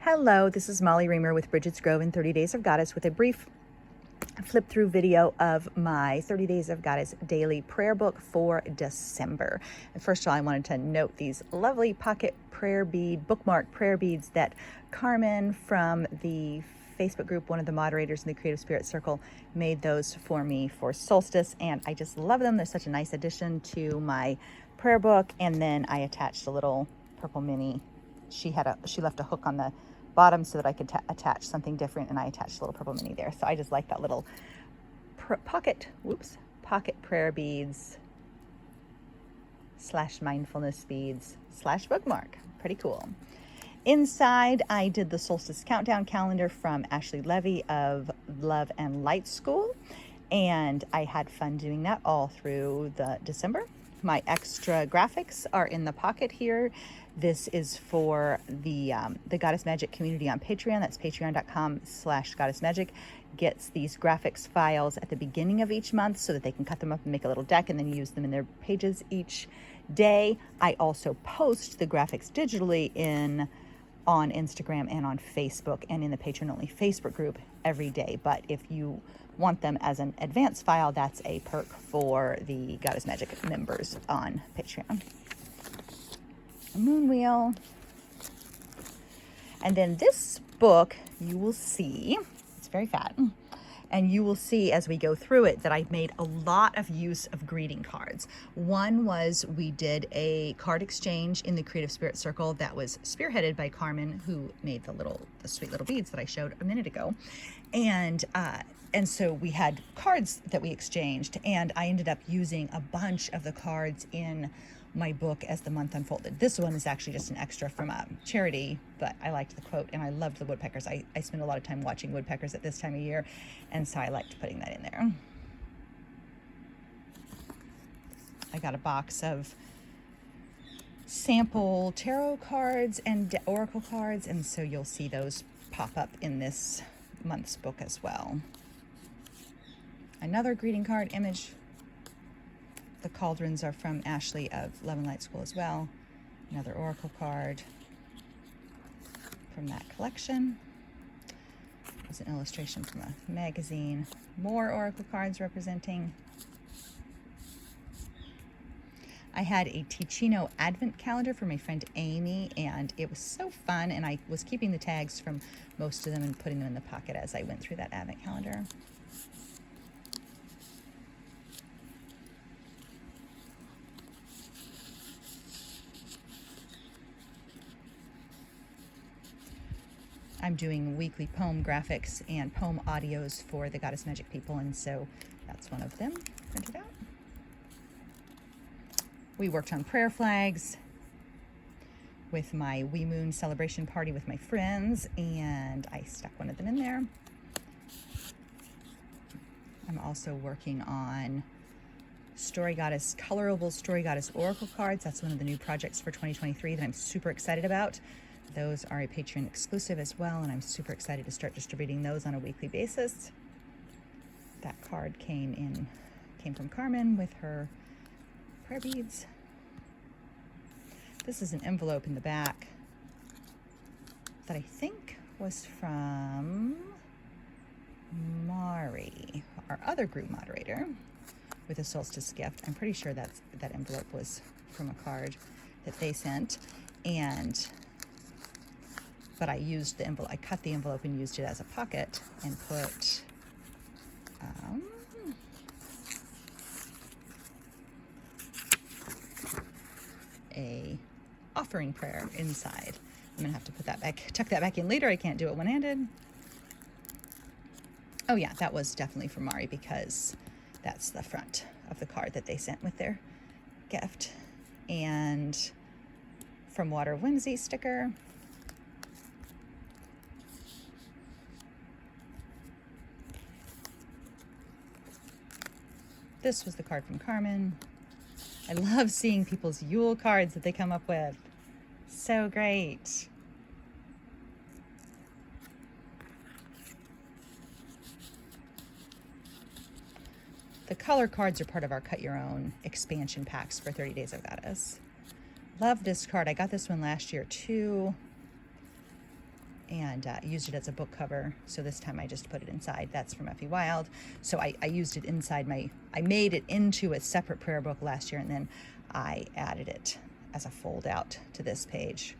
Hello, this is Molly Reamer with Bridget's Grove and 30 Days of Goddess with a brief flip through video of my 30 Days of Goddess daily prayer book for December. And first of all, I wanted to note these lovely pocket prayer bead, bookmark prayer beads that Carmen from the Facebook group, one of the moderators in the Creative Spirit Circle, made those for me for solstice, and I just love them. They're such a nice addition to my prayer book. And then I attached a little purple mini. She left a hook on the bottom so that I could attach something different, and I attached a little purple mini there. So I just like that little pocket prayer beads / mindfulness beads / bookmark. Pretty cool. Inside, I did the solstice countdown calendar from Ashley Levy of Love and Light School, and I had fun doing that all through the December. My extra graphics are in the pocket here. This is for the Goddess Magic community on Patreon. That's patreon.com/goddessmagic. Gets these graphics files at the beginning of each month so that they can cut them up and make a little deck and then use them in their pages each day. I also post the graphics digitally on Instagram and on Facebook and in the Patreon-only Facebook group every day. But if you want them as an advanced file, that's a perk for the Goddess Magic members on Patreon. A moon wheel. And then this book, you will see, it's very fat, and you will see as we go through it that I made a lot of use of greeting cards. One was we did a card exchange in the Creative Spirit Circle that was spearheaded by Carmen, who made the sweet little beads that I showed a minute ago. And so we had cards that we exchanged, and I ended up using a bunch of the cards in my book as the month unfolded. This one is actually just an extra from a charity, but I liked the quote and I loved the woodpeckers. I spend a lot of time watching woodpeckers at this time of year, and so I liked putting that in there. I got a box of sample tarot cards and oracle cards, and so you'll see those pop up in this month's book as well. Another greeting card image. The cauldrons are from Ashley of Love and Light School as well. Another oracle card from that collection. There's an illustration from a magazine. More oracle cards representing. I had a Ticino Advent calendar for my friend Amy, and it was so fun, and I was keeping the tags from most of them and putting them in the pocket as I went through that Advent calendar. I'm doing weekly poem graphics and poem audios for the Goddess Magic people, and so that's one of them printed out. We worked on prayer flags with my Wee Moon celebration party with my friends, and I stuck one of them in there. I'm also working on colorable Story Goddess Oracle cards. That's one of the new projects for 2023 that I'm super excited about. Those are a Patreon exclusive as well, and I'm super excited to start distributing those on a weekly basis. That card came from Carmen with her prayer beads. This is an envelope in the back that I think was from Mari, our other group moderator, with a solstice gift. I'm pretty sure that envelope was from a card that they sent, but I used the envelope. I cut the envelope and used it as a pocket and put a offering prayer inside. I'm gonna have to tuck that back in later. I can't do it one-handed. Oh yeah, that was definitely from Mari, because that's the front of the card that they sent with their gift. And from Water of Whimsy sticker. This was the card from Carmen. I love seeing people's Yule cards that they come up with. So great. The color cards are part of our Cut Your Own expansion packs for 30 Days of Goddess. Love this card. I got this one last year too. and used it as a book cover. So this time I just put it inside. That's from Effie Wild. So I used it inside I made it into a separate prayer book last year, and then I added it as a fold out to this page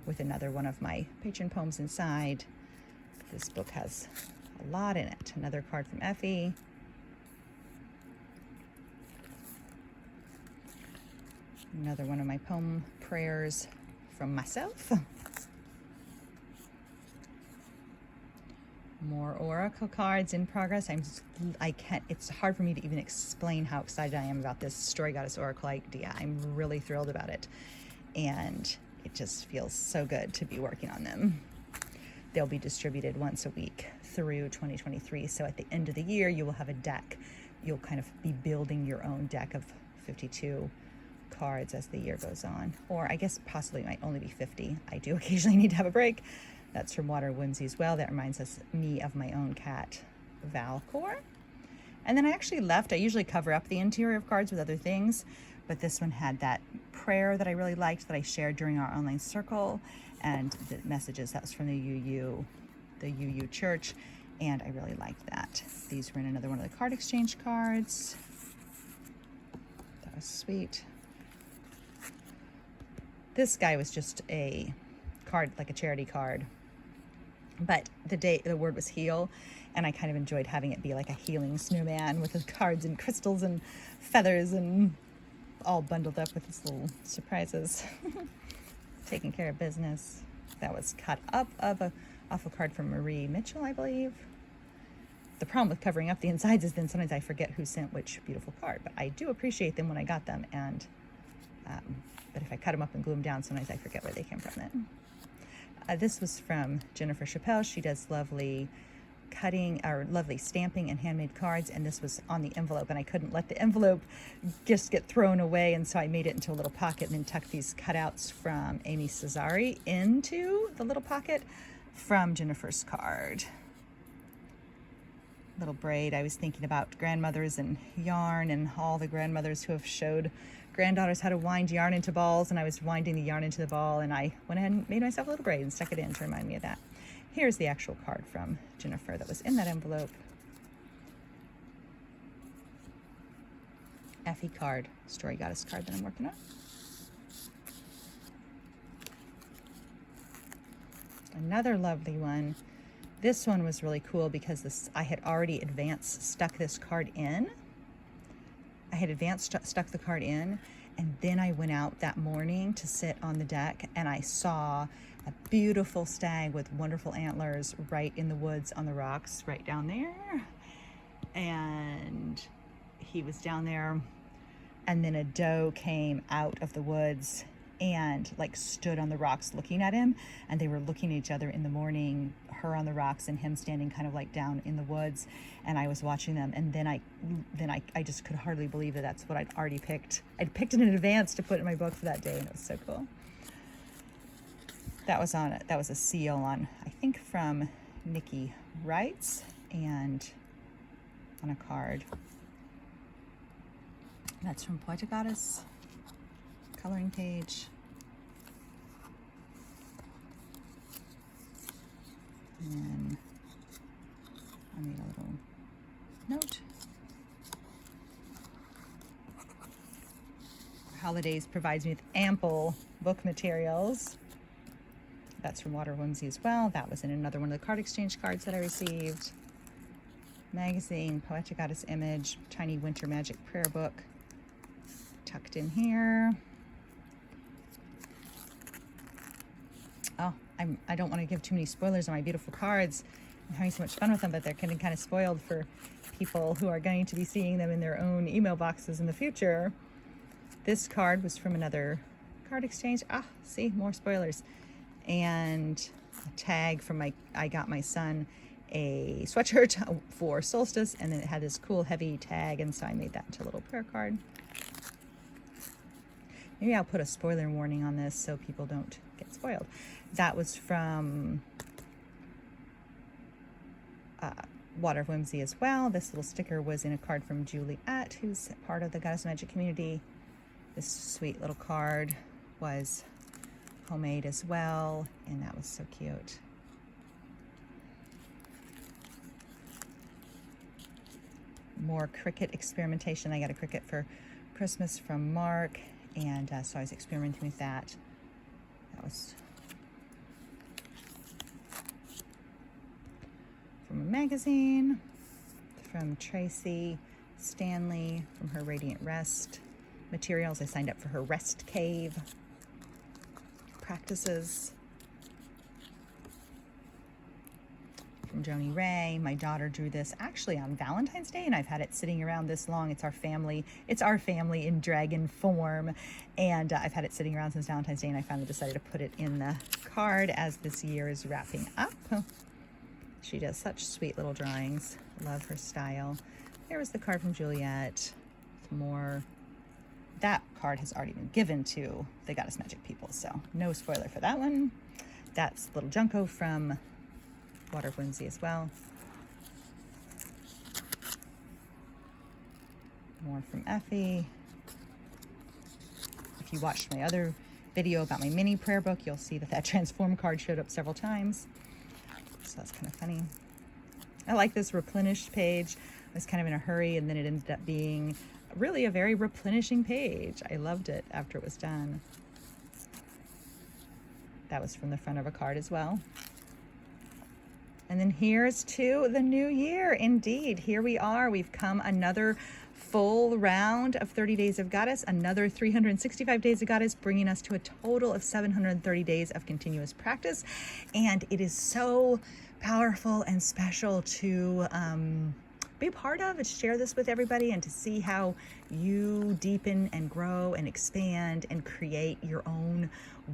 with another one of my patron poems inside. This book has a lot in it. Another card from Effie. Another one of my poem prayers from myself. More oracle cards in progress. It's hard for me to even explain how excited I am about this Story Goddess Oracle idea. I'm really thrilled about it. And it just feels so good to be working on them. They'll be distributed once a week through 2023. So at the end of the year, you will have a deck. You'll kind of be building your own deck of 52 cards as the year goes on. Or I guess possibly it might only be 50. I do occasionally need to have a break. That's from Water Whimsy as well. That reminds me of my own cat, Valcor. And then I actually left. I usually cover up the interior of cards with other things, but this one had that prayer that I really liked that I shared during our online circle, and the messages that was from the UU Church, and I really liked that. These were in another one of the card exchange cards. That was sweet. This guy was just a card, like a charity card, but the word was heal, and I kind of enjoyed having it be like a healing snowman with his cards and crystals and feathers and all bundled up with his little surprises. Taking care of business. That was cut up off a card from Marie Mitchell, I believe. The problem with covering up the insides is then sometimes I forget who sent which beautiful card, but I do appreciate them when I got them, and but if I cut them up and glue them down, sometimes I forget where they came from then. This was from Jennifer Chappelle. She does lovely lovely stamping and handmade cards, and this was on the envelope, and I couldn't let the envelope just get thrown away, and so I made it into a little pocket and then tucked these cutouts from Amy Cesari into the little pocket from Jennifer's card. Little braid. I was thinking about grandmothers and yarn and all the grandmothers who have showed granddaughters how to wind yarn into balls, and I was winding the yarn into the ball, and I went ahead and made myself a little braid and stuck it in to remind me of that. Here's the actual card from Jennifer that was in that envelope. Effie card, Story Goddess card that I'm working on. Another lovely one. This one was really cool because I had already stuck this card in. I had stuck the card in, and then I went out that morning to sit on the deck, and I saw a beautiful stag with wonderful antlers right in the woods on the rocks right down there. And he was down there, and then a doe came out of the woods and like stood on the rocks looking at him, and they were looking at each other in the morning, her on the rocks and him standing kind of like down in the woods, and I was watching them, and then I just could hardly believe that that's what I'd already picked. I'd picked it in advance to put in my book for that day, and it was so cool. That was a seal on, I think, from Nikki Wrights, and on a card. That's from Poetic Goddess coloring page. And then I made a little note. Holidays provides me with ample book materials. That's from Water Whimsy as well. That was in another one of the card exchange cards that I received. Magazine, Poetic Goddess image, tiny winter magic prayer book tucked in here. Oh, I don't want to give too many spoilers on my beautiful cards. I'm having so much fun with them, but they're getting kind of spoiled for people who are going to be seeing them in their own email boxes in the future. This card was from another card exchange. See, more spoilers. And a tag from I got my son a sweatshirt for solstice, and then it had this cool heavy tag, and so I made that into a little prayer card. Maybe I'll put a spoiler warning on this so people don't get spoiled. That was from Water Whimsy as well. This little sticker was in a card from Juliet, who's part of the Goddess Magic community. This sweet little card was homemade as well, and that was so cute. more cricket experimentation. I got a cricket for Christmas from Mark, and so I was experimenting with that. That was from a magazine, from Tracy Stanley, from her Radiant Rest materials. I signed up for her Rest Cave practices. From Joni Ray. My daughter drew this actually on Valentine's Day, and I've had it sitting around this long. It's our family in dragon form, and I've had it sitting around since Valentine's Day, and I finally decided to put it in the card as this year is wrapping up. She does such sweet little drawings. Love her style. There was the card from Juliet. More. That card has already been given to the Goddess Magic people, so no spoiler for that one. That's Little Junko from Water of Whimsy as well. More from Effie. If you watched my other video about my mini prayer book, you'll see that that transform card showed up several times. So that's kind of funny. I like this replenished page. I was kind of in a hurry, and then it ended up being really a very replenishing page. I loved it after it was done. That was from the front of a card as well. And then here's to the new year. Indeed, here we are. We've come another full round of 30 Days of Goddess, another 365 Days of Goddess, bringing us to a total of 730 days of continuous practice. And it is so powerful and special to be a part of and share this with everybody, and to see how you deepen and grow and expand and create your own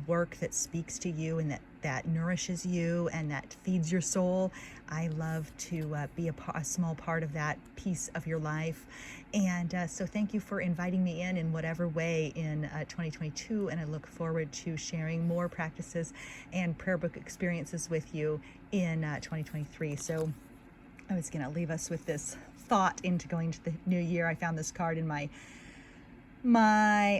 work that speaks to you and that nourishes you and that feeds your soul. I love to be a small part of that piece of your life. And so thank you for inviting me in whatever way in 2022. And I look forward to sharing more practices and prayer book experiences with you in 2023. So I was going to leave us with this thought into going to the new year. I found this card in my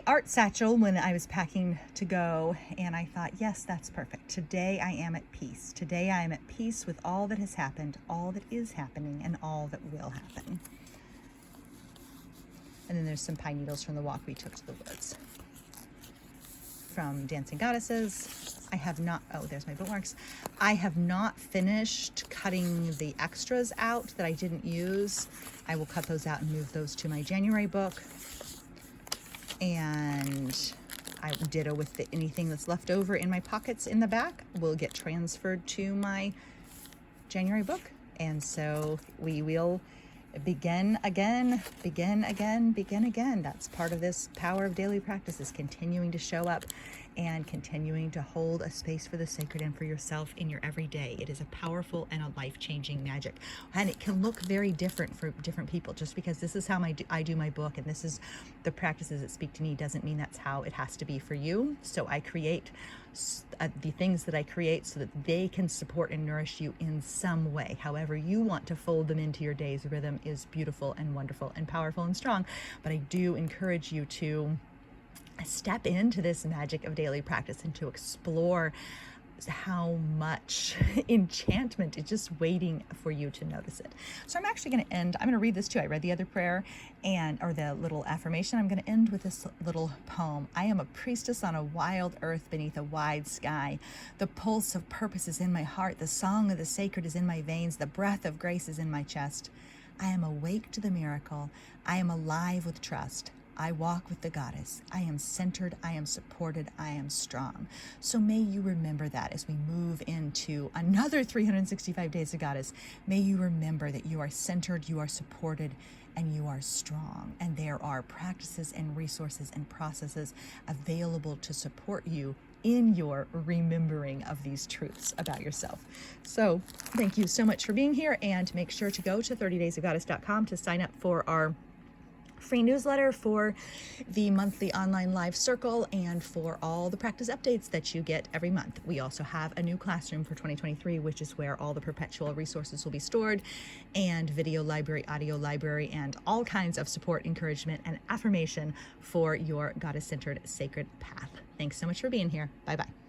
art satchel when I was packing to go, and I thought, yes, that's perfect. Today I am at peace. Today I am at peace with all that has happened, all that is happening, and all that will happen. And then there's some pine needles from the walk we took to the woods. From Dancing Goddesses. I have not, oh, there's my bookmarks. I have not finished cutting the extras out that I didn't use. I will cut those out and move those to my January book. And I ditto with anything that's left over in my pockets in the back will get transferred to my January book. And so we will begin again. That's part of this power of daily practice, is continuing to show up and continuing to hold a space for the sacred and for yourself in your everyday. It is a powerful and a life-changing magic. And it can look very different for different people. Just because this is how I do my book and this is the practices that speak to me doesn't mean that's how it has to be for you. So I create the things that I create so that they can support and nourish you in some way. However you want to fold them into your day's rhythm is beautiful and wonderful and powerful and strong. But I do encourage you to step into this magic of daily practice and to explore how much enchantment is just waiting for you to notice it. So I'm actually going to end, I'm going to read this too. I read the other prayer or the little affirmation. I'm going to end with this little poem. I am a priestess on a wild earth beneath a wide sky. The pulse of purpose is in my heart. The song of the sacred is in my veins. The breath of grace is in my chest. I am awake to the miracle. I am alive with trust. I walk with the goddess. I am centered. I am supported. I am strong. So may you remember that as we move into another 365 Days of Goddess. May you remember that you are centered, you are supported, and you are strong. And there are practices and resources and processes available to support you in your remembering of these truths about yourself. So thank you so much for being here, and make sure to go to 30daysofgoddess.com to sign up for our free newsletter, for the monthly online live circle, and for all the practice updates that you get every month. We also have a new classroom for 2023, which is where all the perpetual resources will be stored, and video library, audio library, and all kinds of support, encouragement, and affirmation for your goddess-centered sacred path. Thanks so much for being here. Bye-bye.